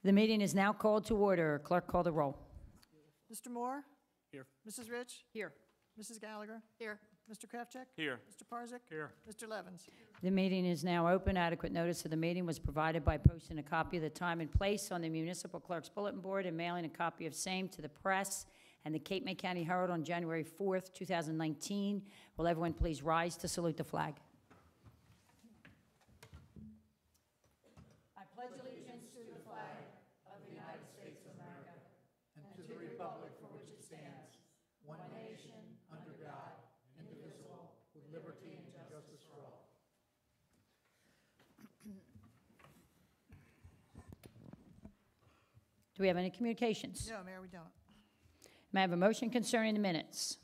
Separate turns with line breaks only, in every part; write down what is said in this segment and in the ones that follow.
The meeting is now called to order. Clerk, call the roll.
Mr. Moore?
Here.
Mrs. Rich?
Here.
Mrs. Gallagher?
Here.
Mr. Kraftcheck?
Here.
Mr. Parzak?
Here.
Mr. Levens?
The meeting is now open. Adequate notice of the meeting was provided by posting a copy of the time and place on the municipal clerk's bulletin board and mailing a copy of same to the press and the Cape May County Herald on January 4th, 2019. Will everyone please rise to salute the flag? I pledge allegiance to the flag of the United States of America and to the republic for which it stands, one nation, under God, indivisible, with liberty and justice for all. Do we have any communications?
No, Mayor, we don't.
May I have a motion concerning the minutes?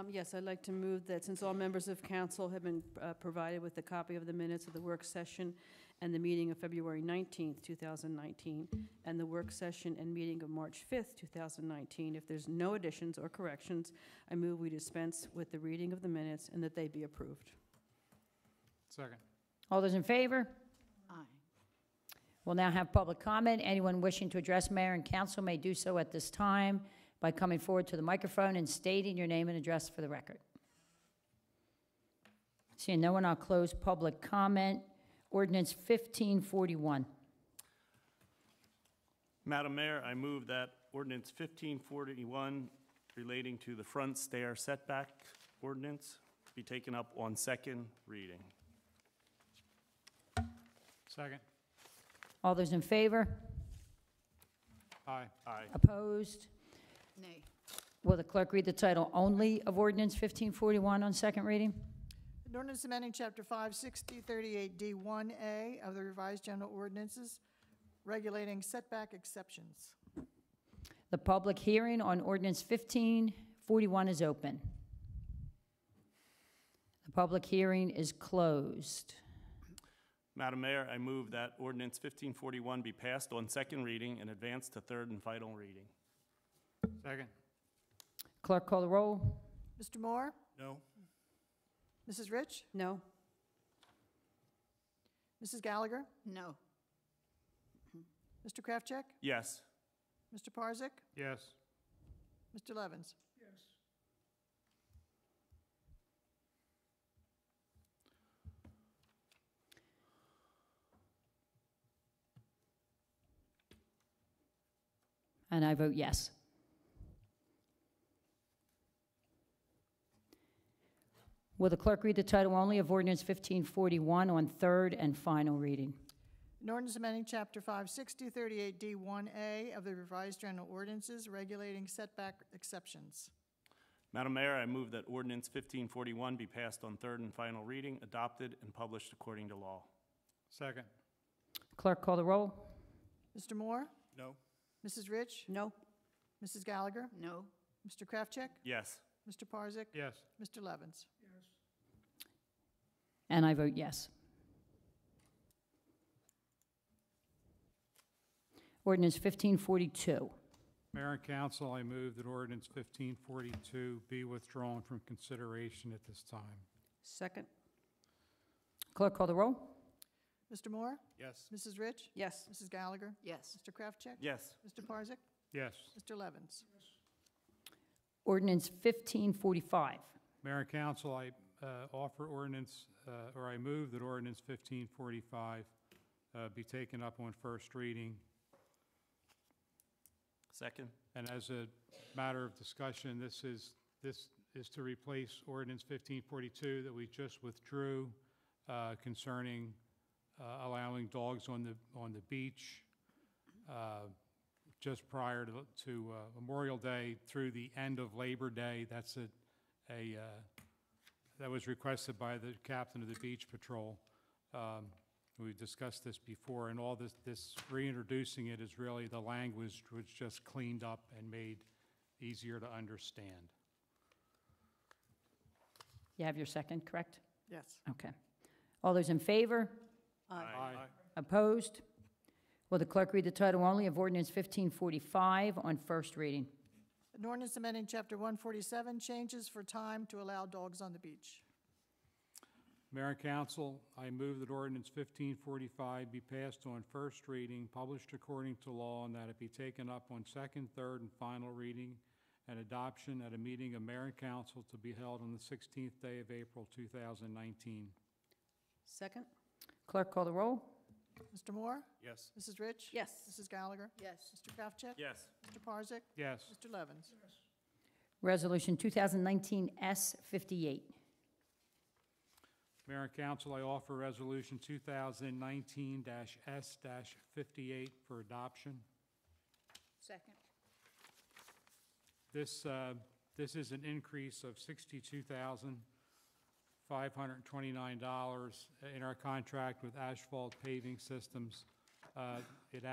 Yes, I'd like to move that since all members of council have been provided with a copy of the minutes of the work session and the meeting of February 19th, 2019, and the work session and meeting of March 5th, 2019, if there's no additions or corrections, I move we dispense with the reading of the minutes and that they be approved.
Second.
All those in favor?
Aye.
We'll now have public comment. Anyone wishing to address mayor and council may do so at this time by coming forward to the microphone and stating your name and address for the record. Seeing no one, I'll close public comment. Ordinance 1541.
Madam Mayor, I move that ordinance 1541 relating to the front stair setback ordinance be taken up on second reading. Second.
All those in favor?
Aye. Aye.
Opposed?
Nay.
Will the clerk read the title only of ordinance 1541 on second reading?
An ordinance amending Chapter 56038D1A of the Revised General Ordinances regulating setback exceptions.
The public hearing on ordinance 1541 is open. The public hearing is closed.
Madam Mayor, I move that ordinance 1541 be passed on second reading and advanced to third and final reading. Second.
Clerk, call the roll.
Mr. Moore?
No.
Mrs. Rich?
No.
Mrs. Gallagher?
No.
Mr. Kraftcheck?
Yes.
Mr. Parzak?
Yes.
Mr. Levens?
And I vote yes. Will the clerk read the title only of ordinance 1541 on third and final reading?
An ordinance amending Chapter 56038D1A of the Revised General Ordinances regulating setback exceptions.
Madam Mayor, I move that ordinance 1541 be passed on third and final reading, adopted, and published according to law. Second.
Clerk, call the roll.
Mr. Moore?
No.
Mrs. Rich?
No.
Mrs. Gallagher?
No.
Mr. Kraftcheck?
Yes.
Mr. Parzak?
Yes.
Mr. Levens?
And I vote yes. Ordinance 1542.
Mayor and council, I move that ordinance 1542 be withdrawn from consideration at this time.
Second.
Clerk, call the roll.
Mr. Moore?
Yes.
Mrs. Rich?
Yes.
Mrs. Gallagher?
Yes.
Mr. Kraftcheck?
Yes.
Mr. Parzak?
Yes.
Mr. Levens?
Ordinance 1545.
Mayor and council, I offer ordinance, or I move that ordinance 1545 be taken up on first reading.
Second.
And as a matter of discussion, this is to replace ordinance 1542 that we just withdrew concerning allowing dogs on the beach just prior to Memorial Day through the end of Labor Day. That's that was requested by the captain of the beach patrol. We discussed this before, and all this reintroducing it is really the language was just cleaned up and made easier to understand.
You have your second, correct?
Yes.
Okay. All those in favor?
Aye.
Opposed? Will the clerk read the title only of ordinance 1545 on first reading?
An ordinance amending Chapter 147, changes for time to allow dogs on the beach.
Mayor and Council, I move that ordinance 1545 be passed on first reading, published according to law, and that it be taken up on second, third, and final reading and adoption at a meeting of Mayor and Council to be held on the 16th day of April, 2019.
Second?
Clerk call the roll.
Mr. Moore?
Yes.
Mrs. Rich?
Yes.
Mrs. Gallagher?
Yes.
Mr. Kraftcheck?
Yes.
Mr. Parzak?
Yes.
Mr. Levens?
Resolution 2019 S58.
Mayor and Council, I offer Resolution 2019-S-58 for adoption.
Second.
This is an increase of $62,529 in our contract with Asphalt Paving Systems. It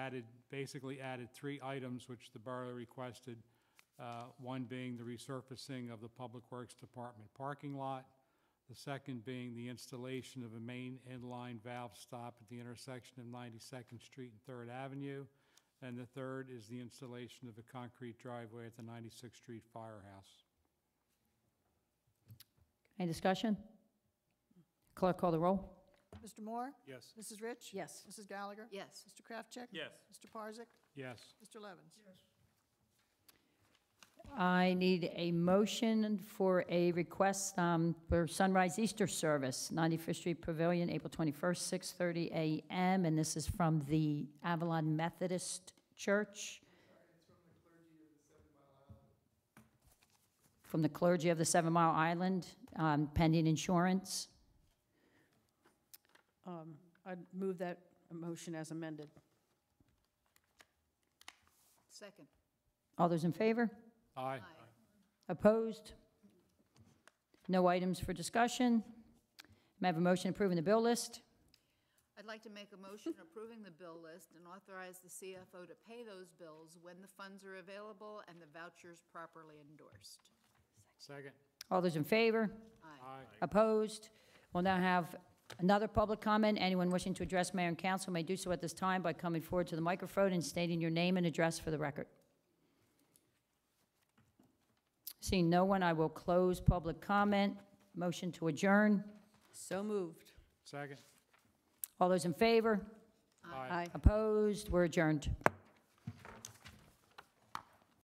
basically added 3 items which the borough requested, one being the resurfacing of the Public Works Department parking lot, the second being the installation of a main inline valve stop at the intersection of 92nd Street and 3rd Avenue, and the third is the installation of a concrete driveway at the 96th Street Firehouse.
Any discussion? Clerk call the roll.
Mr. Moore?
Yes.
Mrs. Rich?
Yes.
Mrs. Gallagher?
Yes.
Mr. Kraftcheck?
Yes.
Mr. Parzak?
Yes.
Mr. Levens?
I need a motion for a request for Sunrise Easter Service, 95th Street Pavilion, April 21st, 6:30 a.m., and this is from the Avalon Methodist Church. From the clergy of the 7 Mile Island, pending insurance.
I'd move that motion as amended.
Second.
All those in favor?
Aye.
Opposed? No items for discussion. May I have a motion approving the bill list?
I'd like to make a motion approving the bill list and authorize the CFO to pay those bills when the funds are available and the vouchers properly endorsed.
Second.
All those in favor?
Aye.
Opposed? We'll now have another public comment. Anyone wishing to address mayor and council may do so at this time by coming forward to the microphone and stating your name and address for the record. Seeing no one, I will close public comment. Motion to adjourn.
So moved.
Second.
All those in favor?
Aye.
Opposed? We're adjourned.